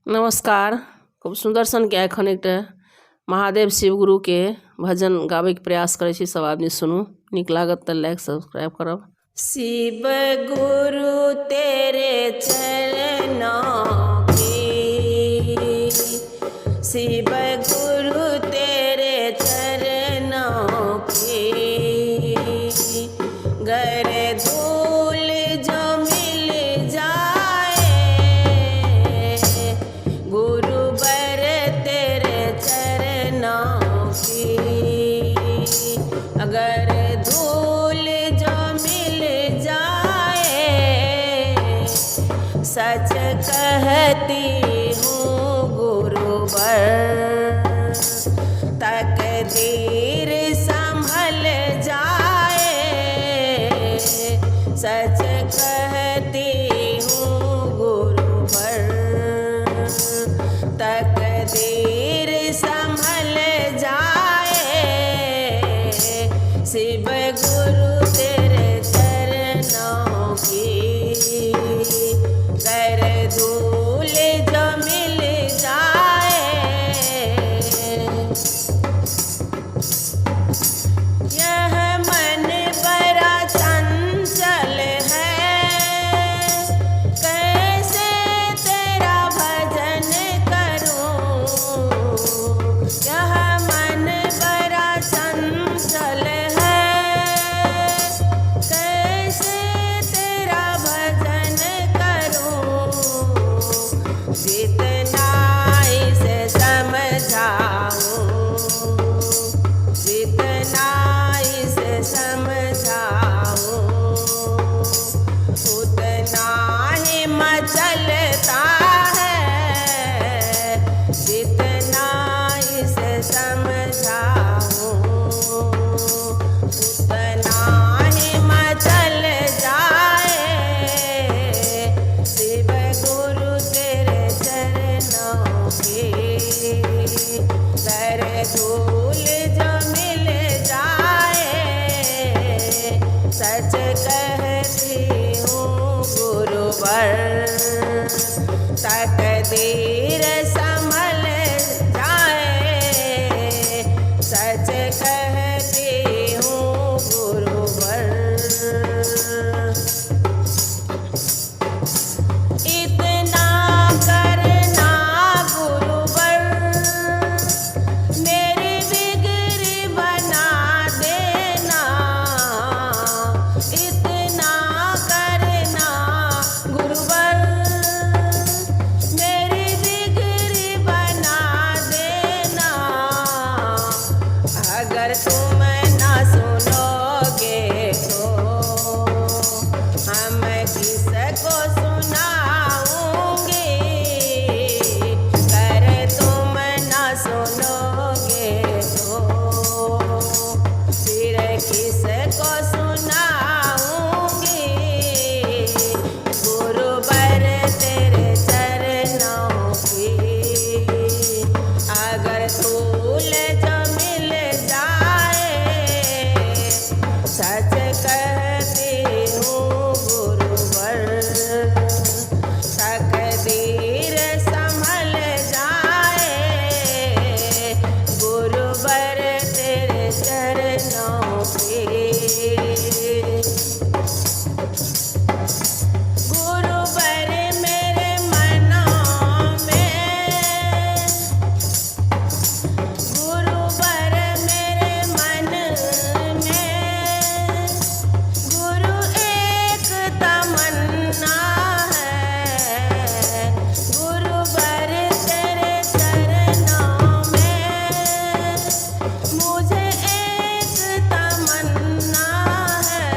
नमस्कार। खूब सुंदर सन के एखन एकटा महादेव शिव गुरु के भजन गावे के प्रयास करे छी। सब आदमी सुनू, निक लागत त लाइक सब्सक्राइब करब। शिव गुरु तेरे चरणों की, शिव गुरु तेरे चरणों की, गर धूल जो मिल जाए गुरुवर तेरे चरणों की, अगर धूल जो मिल जाए सच कहती हूँ गुरुवर, तकदीर संभल जाए सच कहती हूँ गुरुवर, तकदीर संभल जाए शिव गुरु तेरे चरणों की, कर धूल जो मिल जाए। यह मन बड़ा चंचल है, कैसे तेरा भजन करूं। यह मन बड़ा चंचल है, कैसे तेरा भजन करूं। जितना इसे समझाऊं, जितना इसे समझाऊं, उतना ही मचलता है। जितना इसे समझाऊं, उतना ही मचल जाए शिव गुरु तेरे चरणों की, कर धूल जो मिल जाए सच कहती हूँ गुरुवर, तकदीर संभल जाए सच कहती हूँ गुरुवर। इतना करना गुरुवर, मेरी बिगड़ी बना देना। इतना करना गुरुवर, मेरी बिगड़ी बना देना। अगर तुम ना सुनोगे तो हम किसको सुनाऊंगी। कर तुम ना सुनोगे तो फिर किसको सुनाऊंगी। गुरुवर तेरे चरणों की, अगर धूल जो मिल जाए सच कहती हूँ गुरुवर, तकदीर संभल जाए गुरुवर तेरे चरणों की। गुरुवर मेरे मनों में, गुरुवर मेरे मन में, गुरु एक तमन्ना है। गुरुवर तेरे चरणों में मुझे एक तमन्ना है।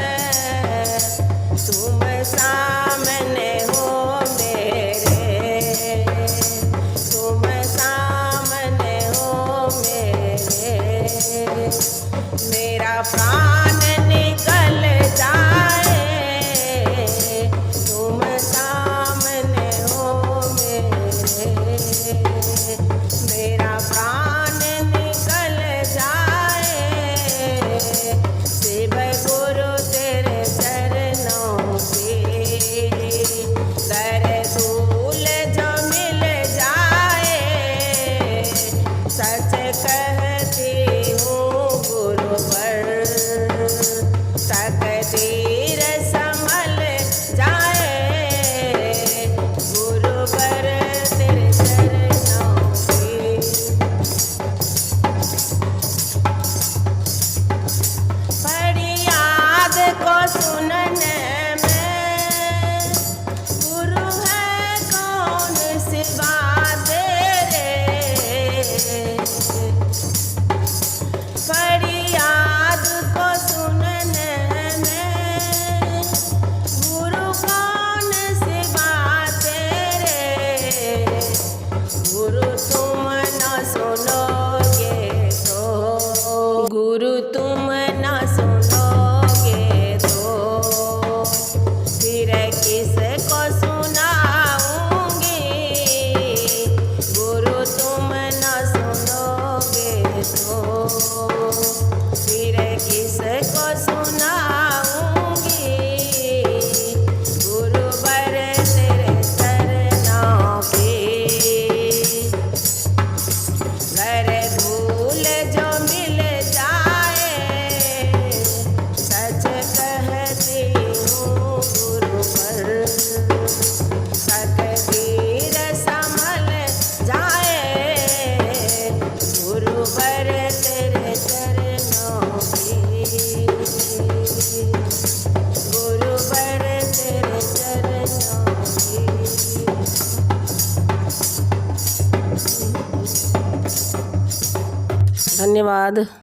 तुम सामने हो मेरे, तुम सामने हो मेरे, मेरा प्राण निकल जाए। तुम सामने हो मेरे, मेरा प्राण निकल जाए शिव गुरु तेरे चरणों की, कर धूल जो मिल जाए बाते रे, फरियाद को सुनने में गुरु कौन सी बातें रे, गुरु तुम न सुनोगे तो, गुरु तुम न सुनोगे तो फिर किसको सुनाऊंगी, गुरु तुम न सुनोगे तो फिर किसको सुनाऊंगी, गुरुवर तेरे चरणों की घर धूल जो मिल जाए, सच कहती हूँ गुरुवर तकदीर संभल जाए, गुरुवर तेरे चरणों की, गुरुवर तेरे चरणों की। धन्यवाद।